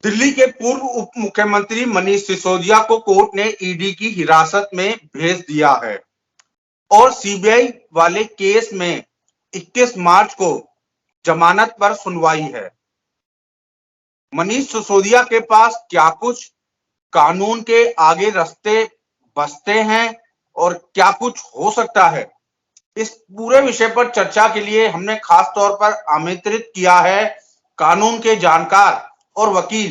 दिल्ली के पूर्व उप मुख्यमंत्री मनीष सिसोदिया को कोर्ट ने ईडी की हिरासत में भेज दिया है और सीबीआई वाले केस में 21 मार्च को जमानत पर सुनवाई है। मनीष सिसोदिया के पास क्या कुछ कानून के आगे रास्ते बसते हैं और क्या कुछ हो सकता है, इस पूरे विषय पर चर्चा के लिए हमने खास तौर पर आमंत्रित किया है कानून के जानकार और वकील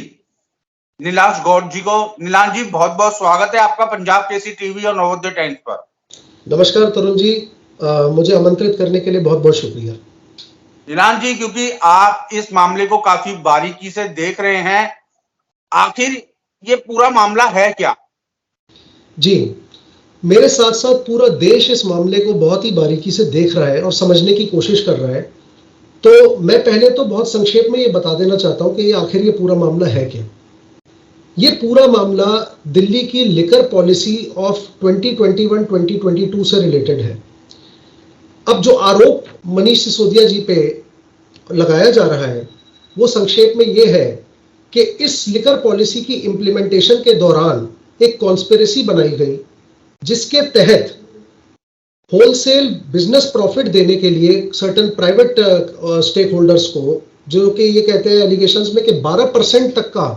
नीलाश गौड़ जी को। नीलाश जी, बहुत बहुत स्वागत है आपका पंजाब केसरी टीवी और नवोदय टाइम्स पर। नमस्कार तरुण जी, मुझे आमंत्रित करने के लिए बहुत बहुत शुक्रिया। नीलाश जी, क्योंकि आप इस मामले को काफी बारीकी से देख रहे हैं, आखिर ये पूरा मामला है क्या? जी, मेरे साथ साथ पूरा देश इस मामले को बहुत ही बारीकी से देख रहा है और समझने की कोशिश कर रहा है। तो मैं पहले तो बहुत संक्षेप में ये बता देना चाहता हूँ कि आखिर ये पूरा मामला है क्या। ये पूरा मामला दिल्ली की लिकर पॉलिसी ऑफ 2021-2022 से रिलेटेड है। अब जो आरोप मनीष सिसोदिया जी पे लगाया जा रहा है वो संक्षेप में ये है कि इस लिकर पॉलिसी की इम्प्लीमेंटेशन के दौरान एक कॉन्स्पिरेसी बनाई गई जिसके तहत होलसेल बिजनेस प्रॉफिट देने के लिए सर्टेन प्राइवेट स्टेक होल्डर्स को, जो कि ये कहते हैं एलिगेशंस में कि 12% तक का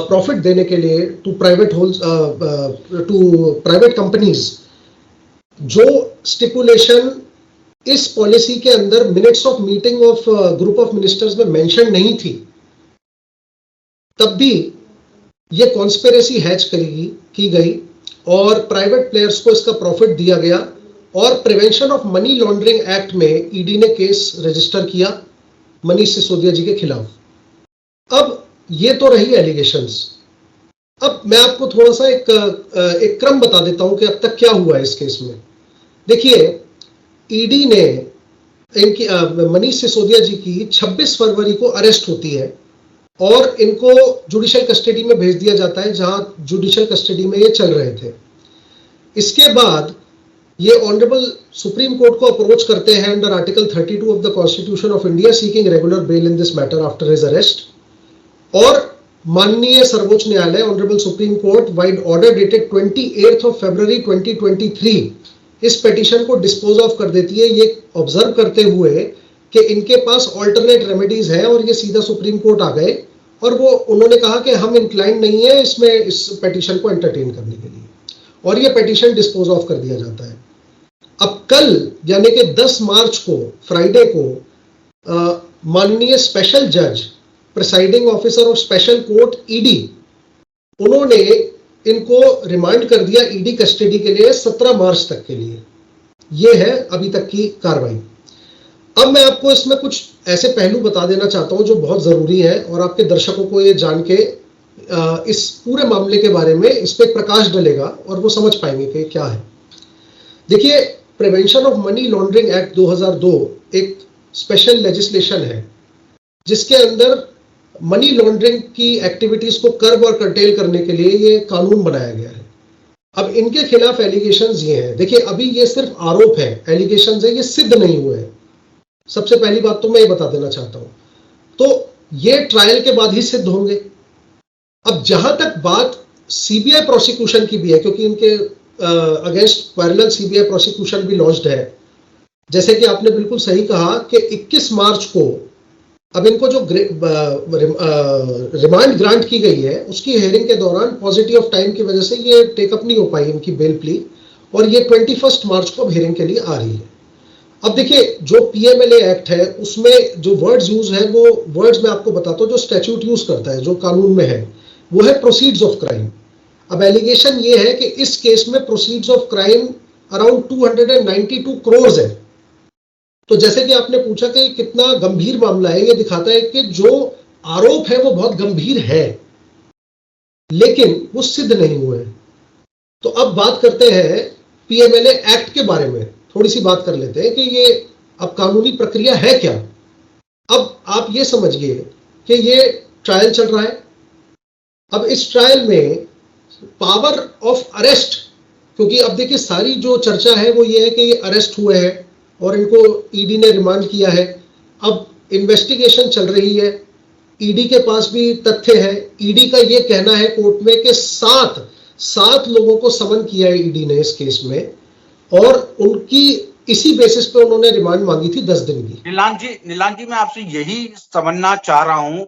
प्रॉफिट देने के लिए टू प्राइवेट कंपनीज, जो स्टिपुलेशन इस पॉलिसी के अंदर minutes of meeting of group of ministers में मेंशन नहीं थी, तब भी ये कॉन्स्पिरेसी हैच की गई और प्राइवेट प्लेयर्स को इसका प्रॉफिट दिया गया और prevention of money laundering act में ईडी ने केस रजिस्टर किया मनीष सिसोदिया जी के खिलाफ। अब ये तो रही एलिगेशंस। अब मैं आपको थोड़ा सा एक क्रम बता देता हूं कि अब तक क्या हुआ है इस केस में। देखिए, ईडी ने इनकी मनीष सिसोदिया जी की 26 फरवरी को अरेस्ट होती है और इनको जुडिशियल कस्टडी में भेज दिया जाता है, जहां जुडिशियल कस्टडी में ये चल रहे थे। इसके बाद ये ऑनरेबल सुप्रीम कोर्ट को अप्रोच करते हैं under article 32 of the constitution of India seeking regular bell in this matter after his arrest, और माननीय सर्वोच्च न्यायालय honourable supreme court wide order dated 28 of February 2023 इस पिटीशन को डिस्पोज ऑफ कर देती है, ये ऑब्जर्व करते हुए कि इनके पास ऑल्टरनेट रेमेडीज है और ये सीधा सुप्रीम कोर्ट आ गए और वो उन्होंने कहा कि हम इंक्लाइन नहीं है इसमें इस पिटीशन को एंटरटेन करने के लिए, और ये पिटीशन डिस्पोज ऑफ कर दिया जाता है। अब कल यानी कि 10 मार्च को, फ्राइडे को, माननीय स्पेशल जज presiding officer of special court ED, उन्होंने इनको रिमांड कर दिया ईडी कस्टडी के लिए 17 मार्च तक के लिए। ये है अभी तक की कार्रवाई। अब मैं आपको इसमें कुछ ऐसे पहलू बता देना चाहता हूं जो बहुत जरूरी है और आपके दर्शकों को ये जान के इस पूरे मामले के बारे में इस पे प्रकाश डलेगा और वो समझ पाएंगे कि क्या है। देखिए, prevention of money laundering act 2002 एक स्पेशल लेजिस्लेशन है जिसके अंदर मनी लॉन्ड्रिंग की एक्टिविटीज को कर्ब और कर्टेल करने के लिए ये कानून बनाया गया है। अब इनके खिलाफ एलिगेशंस ये हैं। देखिए, अभी ये सिर्फ आरोप है, एलिगेशंस है, ये सिद्ध नहीं हुए हैं। सबसे पहली बात तो मैं ये बता देना चाहता हूं, तो ये ट्रायल के बाद ही सिद्ध होंगे। अब जहां तक बात सीबीआई प्रोसिक्यूशन की भी है, क्योंकि इनके अगेंस्ट पैरेलल सीबीआई प्रोसिक्यूशन भी लॉन्च्ड है, जैसे कि आपने बिल्कुल सही कहा कि 21 मार्च को अब इनको जो रिमांड ग्रांट की गई है उसकी हियरिंग के दौरान पॉजिटिव ऑफ टाइम की वजह से ये टेकअप नहीं हो पाई इनकी बेल प्ली, और ये 21 मार्च को हियरिंग के लिए आ रही है। अब देखिए, जो पीएमएलए एक्ट है उसमें जो वर्ड्स यूज है वो वर्ड्स मैं आपको बताता हूँ जो स्टैट्यूट यूज करता है, जो कानून में है, वो है प्रोसीड्स ऑफ क्राइम। अब एलिगेशन ये है कि इस केस में proceeds of crime around 292 crore है। तो जैसे कि आपने पूछा कि कितना गंभीर मामला है, ये दिखाता है कि जो आरोप है वो बहुत गंभीर है लेकिन वो सिद्ध नहीं हुए। तो अब बात करते हैं पीएमएलए एक्ट के बारे में, थोड़ी सी बात कर लेते हैं कि ये अब कानूनी प्रक्रिया है क्या। अब आप ये समझिए कि ये ट्रायल चल रहा है। अब इस ट्रायल में पावर ऑफ अरेस्ट, क्योंकि अब देखिए सारी जो चर्चा है वो ये है कि ये अरेस्ट हुए हैं और इनको ईडी ने रिमांड किया है। अब इन्वेस्टिगेशन चल रही है, ईडी के पास भी तथ्य है। ईडी का ये कहना है कोर्ट में कि सात लोगों को समन किया है ईडी ने इस केस में, और उनकी इसी बेसिस पे उन्होंने रिमांड मांगी थी 10 दिन की। नीलान जी मैं आपसे यही समझना चाह रहा हूं,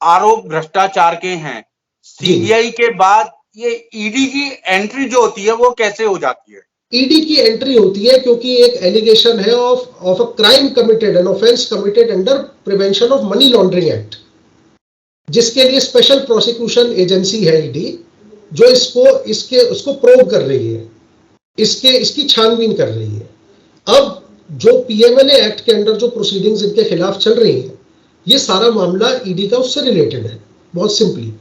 आरोप भ्रष्टाचार के हैं, सीबीआई के बाद ये ईडी की एंट्री जो होती है वो कैसे हो जाती है? ईडी की एंट्री होती है क्योंकि एक एलिगेशन है of a crime committed, an offence committed under prevention of money laundering act, जिसके लिए स्पेशल प्रोसिक्यूशन एजेंसी है ईडी, जो उसको प्रोब कर रही है, इसकी छानबीन कर रही है। अब जो पीएमएलए एक्ट के अंडर जो प्रोसीडिंग्स इनके खिलाफ चल रही है, ये सारा मामला ईडी का उससे रिलेटेड है, बहुत सिंपली।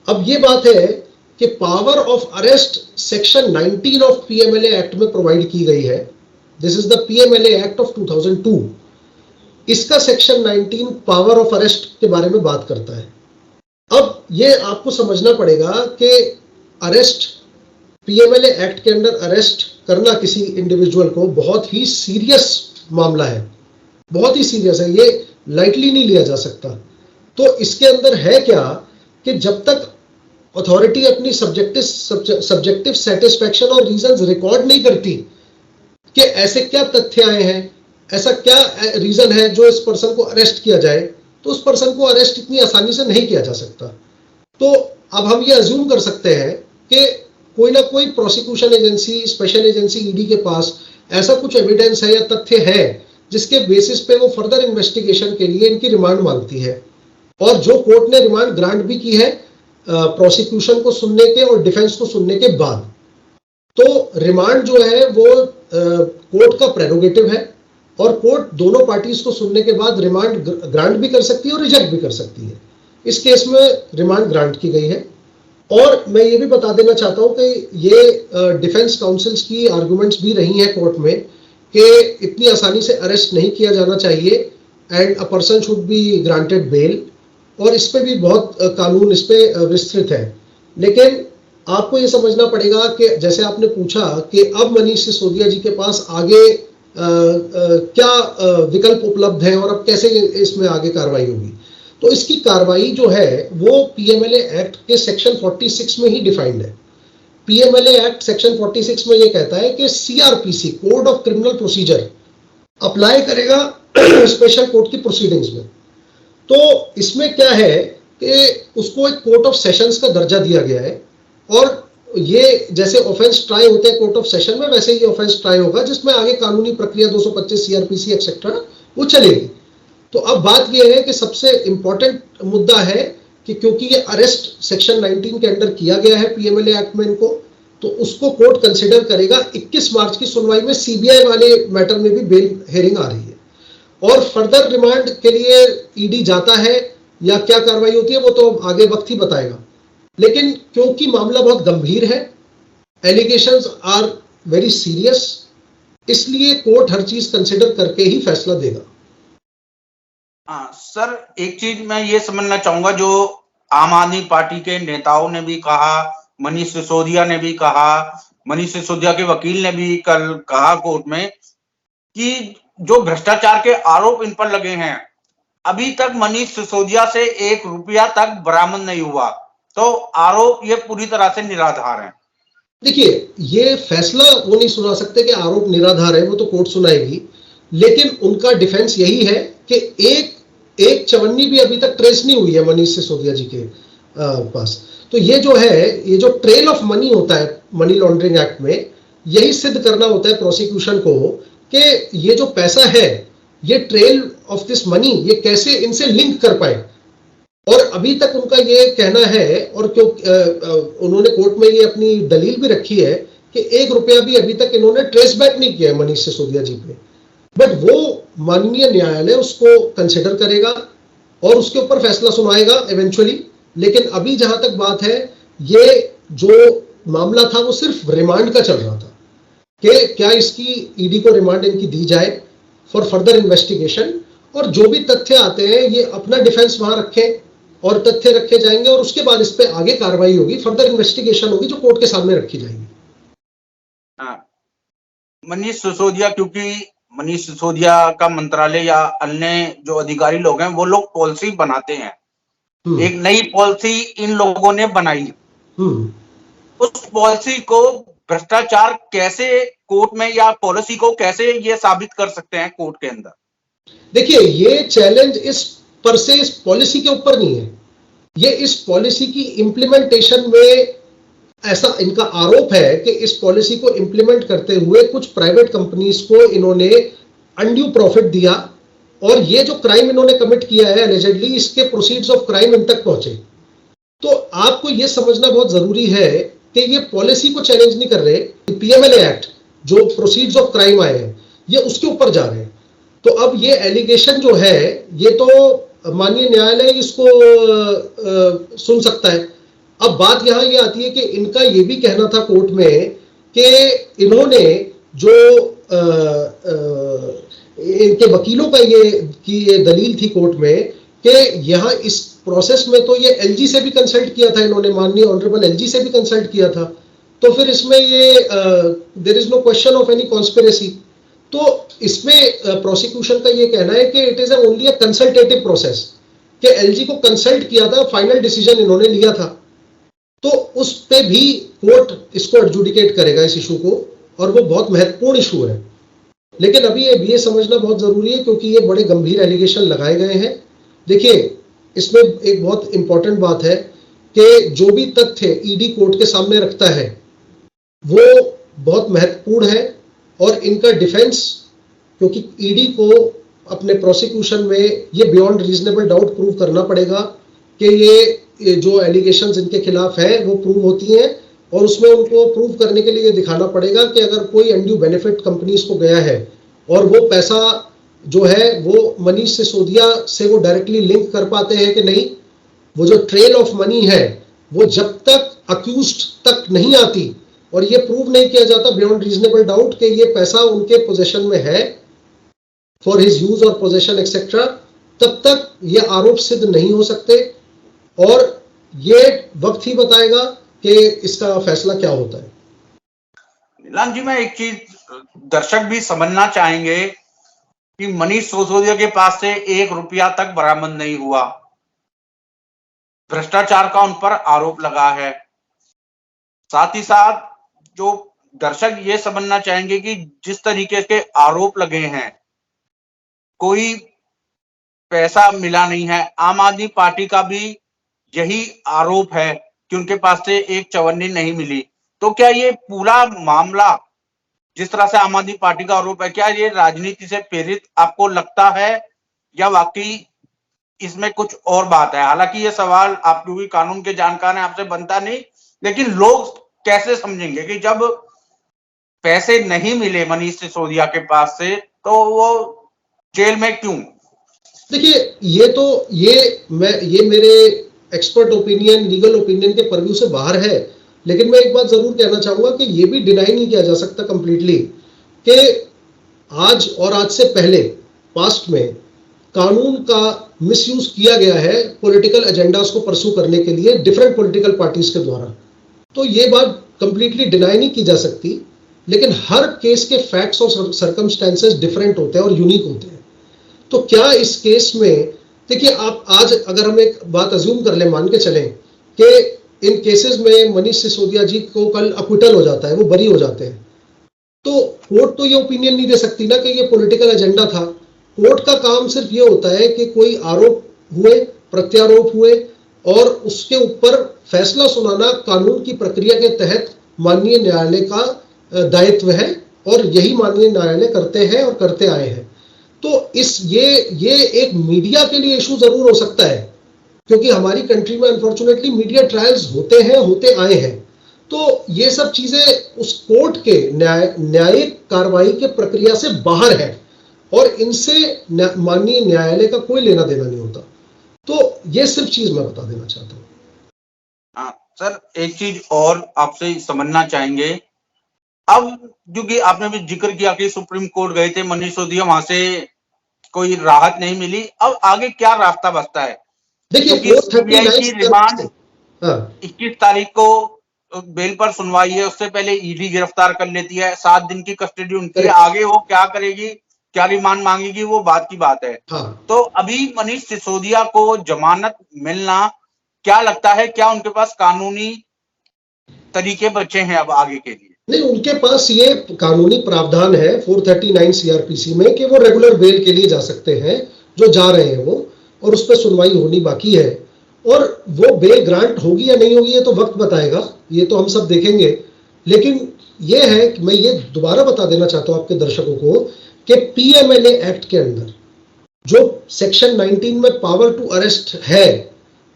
अब ये बात है कि power of arrest section 19 of PMLA act में प्रोवाइड की गई है। This is the PMLA act of 2002। इसका सेक्शन 19 पावर ऑफ अरेस्ट के बारे में बात करता है। अब ये आपको समझना पड़ेगा कि अरेस्ट, पीएमएलए एक्ट के अंडर अरेस्ट करना किसी इंडिविजुअल को बहुत ही सीरियस मामला है, बहुत ही सीरियस है, ये लाइटली नहीं लिया जा सकता। तो इसके अंदर है क्या कि जब तक अथॉरिटी अपनी सब्जेक्टिव सेटिस्फैक्शन और रीजंस रिकॉर्ड नहीं करती कि ऐसे क्या तथ्य आए हैं, ऐसा क्या रीजन है जो इस पर्सन को अरेस्ट किया जाए, तो उस पर्सन को अरेस्ट इतनी आसानी से नहीं किया जा सकता। तो अब हम ये अज्यूम कर सकते हैं कि कोई ना कोई prosecution agency, special agency ED के पास ऐसा कुछ एविडेंस है या तथ्य है जिसके बेसिस पे वो फर्दर इन्वेस्टिगेशन के लिए इनकी रिमांड मांगती है। और जो कोर्ट ने रिमांड ग्रांट भी की है प्रोसिक्यूशन को सुनने के और डिफेंस को सुनने के बाद। तो रिमांड जो है वो कोर्ट का प्रेरोगेटिव है, और कोर्ट दोनों पार्टीज को सुनने के बाद रिमांड ग्रांट भी कर सकती है और रिजेक्ट भी कर सकती है। इस केस में रिमांड ग्रांट की गई है। और मैं ये भी बता देना चाहता हूं कि ये डिफेंस काउंसिल्स की आर्गुमेंट्स भी रही हैं कोर्ट में कि इतनी आसानी से अरेस्ट नहीं किया जाना चाहिए and a person should be granted bail, और इस पे भी बहुत कानून इस पे विस्तृत है। लेकिन आपको ये समझना पड़ेगा कि जैसे आपने पूछा कि अब मनीष सिसोदिया जी के पास आगे क्या विकल्प उपलब्ध है और अब कैसे इसमें आगे कार्रवाई होगी, तो इसकी कार्रवाई जो है वो पीएमएलए एक्ट के सेक्शन 46 में ही डिफाइंड है। पीएमएलए एक्ट सेक्शन 46 में ये कहता है कि CrPC, code of criminal procedure, apply करेगा स्पेशल कोर्ट की प्रोसीडिंग्स में। तो इसमें क्या है कि उसको एक कोर्ट ऑफ सेशंस का दर्जा दिया गया है, और ये जैसे ऑफेंस ट्राई होते हैं कोर्ट ऑफ सेशन में, वैसे ही ऑफेंस ट्राई होगा जिसमें आगे कानूनी प्रक्रिया 225 सीआरपीसी एक्सेट्रा वो चलेगी। तो अब बात यह है कि सबसे इंपॉर्टेंट मुद्दा है कि क्योंकि ये अरेस्ट सेक्शन 19 के अंडर किया गया है पीएमएलए एक्ट में इनको, तो उसको कोर्ट कंसिडर करेगा। 21 मार्च की सुनवाई में सीबीआई वाले मैटर में भी बेल हेयरिंग आ रही है, और फर्दर रिमांड के लिए ईडी जाता है या क्या कार्रवाई होती है वो तो आगे वक्त ही बताएगा। लेकिन क्योंकि मामला बहुत गंभीर है, एलिगेशंस आर वेरी सीरियस, इसलिए कोर्ट हर चीज कंसिडर करके ही फैसला देगा। हाँ सर, एक चीज मैं ये समझना चाहूंगा, जो आम आदमी पार्टी के नेताओं ने भी कहा, मनीष सिसोदिया ने भी कहा, मनीष सिसोदिया के वकील ने भी कल कहा कोर्ट में कि जो भ्रष्टाचार के आरोप इन पर लगे हैं, अभी तक मनीष सिसोदिया से 1 रुपया तक बरामद नहीं हुआ, तो आरोप ये पूरी तरह से निराधार हैं। देखिए, ये फैसला वो नहीं सुना सकते कि आरोप निराधार है, वो तो कोर्ट सुनाएगी। लेकिन उनका डिफेंस यही है कि एक चवन्नी भी अभी तक ट्रेस नहीं हुई है मनीष सिसोदिया जी के पास। तो ये जो है, ये जो ट्रेल ऑफ मनी होता है मनी लॉन्ड्रिंग एक्ट में, यही सिद्ध करना होता है प्रोसिक्यूशन को कि ये जो पैसा है, ये ट्रेल ऑफ दिस मनी ये कैसे इनसे लिंक कर पाए। और अभी तक उनका ये कहना है, और क्यों उन्होंने कोर्ट में ये अपनी दलील भी रखी है कि 1 रुपया भी अभी तक इन्होंने ट्रेस बैक नहीं किया है मनीष सिसोदिया जी पे। बट वो माननीय न्यायालय उसको कंसिडर करेगा और उसके ऊपर फैसला सुनाएगा इवेंचुअली। लेकिन अभी जहां तक बात है, ये जो मामला था वो सिर्फ रिमांड का चल रहा था कि क्या इसकी ईडी को रिमांड इनकी दी जाए फॉर फर्दर इन्वेस्टिगेशन, और जो भी तथ्य आते हैं ये अपना डिफेंस वहां रखें और तथ्य रखे जाएंगे, और उसके बाद इस पे आगे कार्रवाई होगी, फर्दर इन्वेस्टिगेशन होगी जो कोर्ट के सामने रखी जाएगी। मनीष सिसोदिया क्योंकि मनीष सिसोदिया का मंत्रालय या अन्य जो अधिकारी लोग हैं वो लोग पॉलिसी बनाते हैं। एक नई पॉलिसी इन लोगों ने बनाई, उस पॉलिसी को भ्रष्टाचार कैसे कोर्ट में या पॉलिसी को कैसे ये साबित कर सकते हैं कोर्ट के अंदर? देखिए, ये चैलेंज इस पर से इस पॉलिसी के ऊपर नहीं है, ये इस पॉलिसी की इंप्लीमेंटेशन में ऐसा इनका आरोप है कि इस पॉलिसी को इंप्लीमेंट करते हुए कुछ प्राइवेट कंपनीज को इन्होंने अनड्यू प्रॉफिट दिया और ये जो क्राइम इन्होंने कमिट किया है एलिजेडली, इसके प्रोसीड्स ऑफ क्राइम इन तक पहुंचे। तो आपको ये समझना बहुत जरूरी है कि ये पॉलिसी को चैलेंज नहीं कर रहे, पीएमएलए एक्ट जो प्रोसीड्स ऑफ क्राइम आए हैं ये उसके ऊपर जा रहे हैं। तो अब ये एलिगेशन जो है ये तो माननीय न्यायालय इसको सुन सकता है। अब बात यहां ये आती है कि इनका ये भी कहना था कोर्ट में कि इन्होंने जो इनके वकीलों का ये दलील थी कोर्ट में कि यहां इस प्रोसेस में तो ये एलजी से भी कंसल्ट किया था इन्होंने, माननीय ऑनरेबल एलजी से भी कंसल्ट किया था, तो फिर इसमें ये there is no question of any conspiracy. तो इसमें प्रोसिक्यूशन का ये कहना है कि it is only a consultative process, कि एलजी को कंसल्ट किया था, फाइनल डिसीजन इन्होंने लिया था, तो उस पे भी कोर्ट इसको एडजुडिकेट करेगा इस इशू को, और वो बहुत महत्वपूर्ण इशू है। लेकिन अभी ये समझना बहुत जरूरी है क्योंकि ये बड़े गंभीर एलिगेशन लगाए गए हैं। देखिए, इसमें एक बहुत इंपॉर्टेंट बात है कि जो भी तथ्य ईडी कोर्ट के सामने रखता है वो बहुत महत्वपूर्ण है, और इनका डिफेंस, क्योंकि ईडी को अपने प्रोसिक्यूशन में ये बियॉन्ड रीजनेबल डाउट प्रूव करना पड़ेगा कि ये जो एलिगेशंस इनके खिलाफ है वो प्रूव होती हैं, और उसमें उनको प्रूव करने के लिए ये दिखाना पड़ेगा कि अगर कोई अनड्यू बेनिफिट कंपनीज को गया है और वो पैसा जो है वो मनीष सिसोदिया से वो डायरेक्टली लिंक कर पाते हैं कि नहीं, वो जो ट्रेल ऑफ मनी है वो जब तक अक्यूज्ड तक नहीं आती और ये प्रूव नहीं किया जाता बियॉन्ड रीजनेबल डाउट कि ये पैसा उनके पोजीशन में है फॉर हिज यूज और पोजीशन एक्सेट्रा, तब तक ये आरोप सिद्ध नहीं हो सकते, और ये वक्त ही बताएगा कि इसका फैसला क्या होता है। नीलाम जी, मैं एक चीज दर्शक भी समझना चाहेंगे कि मनीष सिसोदिया के पास से 1 रुपया तक बरामद नहीं हुआ, भ्रष्टाचार का उन पर आरोप लगा है। साथ ही साथ जो दर्शक ये समझना चाहेंगे कि जिस तरीके के आरोप लगे हैं, कोई पैसा मिला नहीं है। आम आदमी पार्टी का भी यही आरोप है कि उनके पास से एक चवन्नी नहीं मिली। तो क्या ये पूरा मामला, जिस तरह से आम आदमी पार्टी का आरोप है, क्या ये राजनीति से प्रेरित आपको लगता है या वाकई इसमें कुछ और बात है? हालांकि ये सवाल आप क्योंकि कानून के जानकार हैं, आपसे बनता नहीं, लेकिन लोग कैसे समझेंगे कि जब पैसे नहीं मिले मनीष सिसोदिया के पास से तो वो जेल में क्यों? देखिए, ये मेरे एक्सपर्ट ओपिनियन, लीगल ओपिनियन के परव्यू से बाहर है, लेकिन मैं एक बात जरूर कहना चाहूंगा कि ये भी डिनाई नहीं किया जा सकता कंप्लीटली कि आज और आज से पहले पास्ट में कानून का मिसयूज किया गया है पॉलिटिकल एजेंडास को परस्यू करने के लिए डिफरेंट पॉलिटिकल पार्टीज के द्वारा। तो ये बात कंप्लीटली डिनाई नहीं की जा सकती, लेकिन हर केस के फैक्ट्स और सर्कमस्टेंसेस डिफरेंट होते हैं और यूनिक होते हैं। तो क्या इस केस में, देखिए, आप आज अगर हम एक बात अज्यूम कर ले, मान के चलें कि इन केसेस में मनीष सिसोदिया जी को कल अक्विटल हो जाता है, वो बरी हो जाते हैं, तो कोर्ट तो ये ओपिनियन नहीं दे सकती ना कि ये पॉलिटिकल एजेंडा था। कोर्ट का काम सिर्फ ये होता है कि कोई आरोप हुए, प्रत्यारोप हुए, और उसके ऊपर फैसला सुनाना कानून की प्रक्रिया के तहत माननीय न्यायालय का दायित्व है, और यही माननीय न्यायालय करते हैं और करते आए हैं। तो ये एक मीडिया के लिए इशू जरूर हो सकता है, क्योंकि हमारी कंट्री में अनफॉर्चुनेटली मीडिया ट्रायल्स होते हैं, होते आए हैं। तो ये सब चीजें उस कोर्ट के न्यायिक कार्रवाई के प्रक्रिया से बाहर है, और इनसे माननीय न्यायालय का कोई लेना देना नहीं होता। तो ये सिर्फ चीज मैं बता देना चाहता हूँ। सर, एक चीज और आपसे समझना चाहेंगे, अब क्योंकि आपने भी जिक्र किया कि सुप्रीम कोर्ट गए थे मनीष सिसोदिया, वहां से कोई राहत नहीं मिली, अब आगे क्या रास्ता बचता है? देखिए, सीबीआई की रिमांड 21 तारीख को बेल पर सुनवाई है, उससे पहले ईडी गिरफ्तार कर लेती है, 7 दिन की कस्टडी उनकी है। आगे वो क्या करेगी, क्या रिमांड मांगेगी वो बात की बात है। हाँ। तो अभी मनीष सिसोदिया को जमानत मिलना, क्या लगता है, क्या उनके पास कानूनी तरीके बचे हैं अब आगे के लिए? नहीं, उनके पास ये कानूनी प्रावधान है 439 सीआरपीसी में कि वो रेगुलर बेल के लिए जा सकते हैं, जो जा रहे हैं वो, और उस पर सुनवाई होनी बाकी है। और वो बेल ग्रांट होगी या नहीं होगी ये तो वक्त बताएगा, ये तो हम सब देखेंगे। लेकिन ये है कि मैं ये दोबारा बता देना चाहता हूं आपके दर्शकों को कि पीएमएलए एक्ट के अंदर जो सेक्शन 19 में पावर टू अरेस्ट है,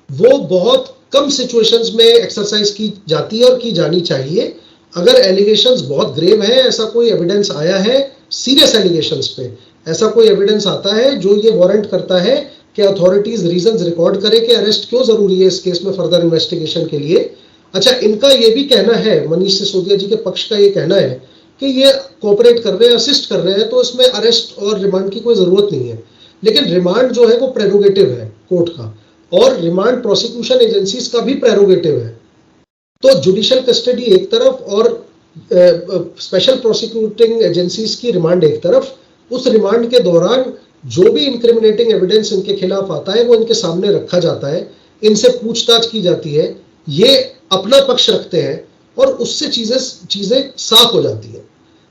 वो बहुत कम सिचुएशंस में एक्सरसाइज की जाती है और की जानी चाहिए। अगर एलिगेशंस बहुत ग्रेव है, ऐसा कोई एविडेंस आया है, सीरियस एलिगेशंस पे ऐसा कोई एविडेंस आता है जो ये वारंट करता है कि अथॉरिटीज रीजंस रिकॉर्ड करे कि अरेस्ट क्यों जरूरी है इस केस में फर्दर इन्वेस्टिगेशन के लिए। अच्छा, इनका ये भी कहना है, मनीष सिसोदिया जी के पक्ष का ये कहना है कि ये कोऑपरेट कर रहे हैं, असिस्ट कर रहे हैं, तो इसमें अरेस्ट और रिमांड की कोई जरूरत नहीं है। लेकिन रिमांड जो है वो प्रेरोगेटिव है कोर्ट का, और रिमांड प्रोसिक्यूशन एजेंसीज का भी प्रेरोगेटिव है। तो जुडिशियल कस्टडी एक तरफ और स्पेशल प्रोसिक्यूटिंग एजेंसीज की रिमांड एक तरफ। उस रिमांड के दौरान जो भी इंक्रिमिनेटिंग एविडेंस इनके खिलाफ आता है वो इनके सामने रखा जाता है, इनसे पूछताछ की जाती है, ये अपना पक्ष रखते हैं और उससे चीजें साफ हो जाती है।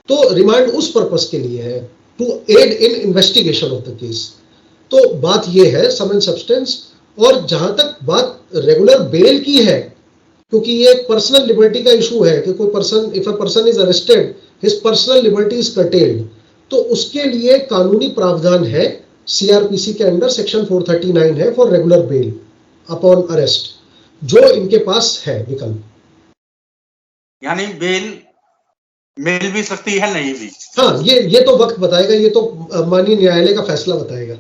तो रिमांड उस पर्पस के लिए है, to aid in investigation of the case. तो बात ये है सम एंड सब्सटेंस। और जहां तक बात रेगुलर बेल की है, क्योंकि ये एक पर्सनल लिबर्टी का इशू है कि कोई person, if a person is arrested, his personal liberty is curtailed, तो उसके लिए कानूनी प्रावधान है सीआरपीसी के अंडर, सेक्शन 439 है for regular bell upon arrest, जो इनके पास है विकल्प। यानी बेल मिल भी सकती है, नहीं भी। हाँ, ये तो वक्त बताएगा, ये तो माननीय न्यायालय का फैसला बताएगा।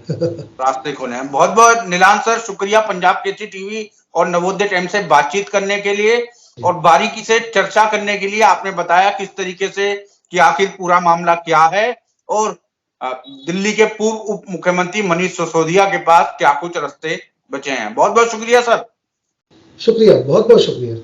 रास्ते खोले हैं। बहुत बहुत नीलांश सर, शुक्रिया पंजाब केसरी टीवी और नवोदय टाइम से बातचीत करने के लिए और बारीकी से चर्चा करने के लिए। आपने बताया किस तरीके से कि आखिर पूरा मामला क्या है और दिल्ली के पूर्व उप मुख्यमंत्री मनीष सिसोदिया के पास क्या कुछ रास्ते बचे हैं। बहुत बहुत शुक्रिया सर। शुक्रिया, बहुत बहुत शुक्रिया।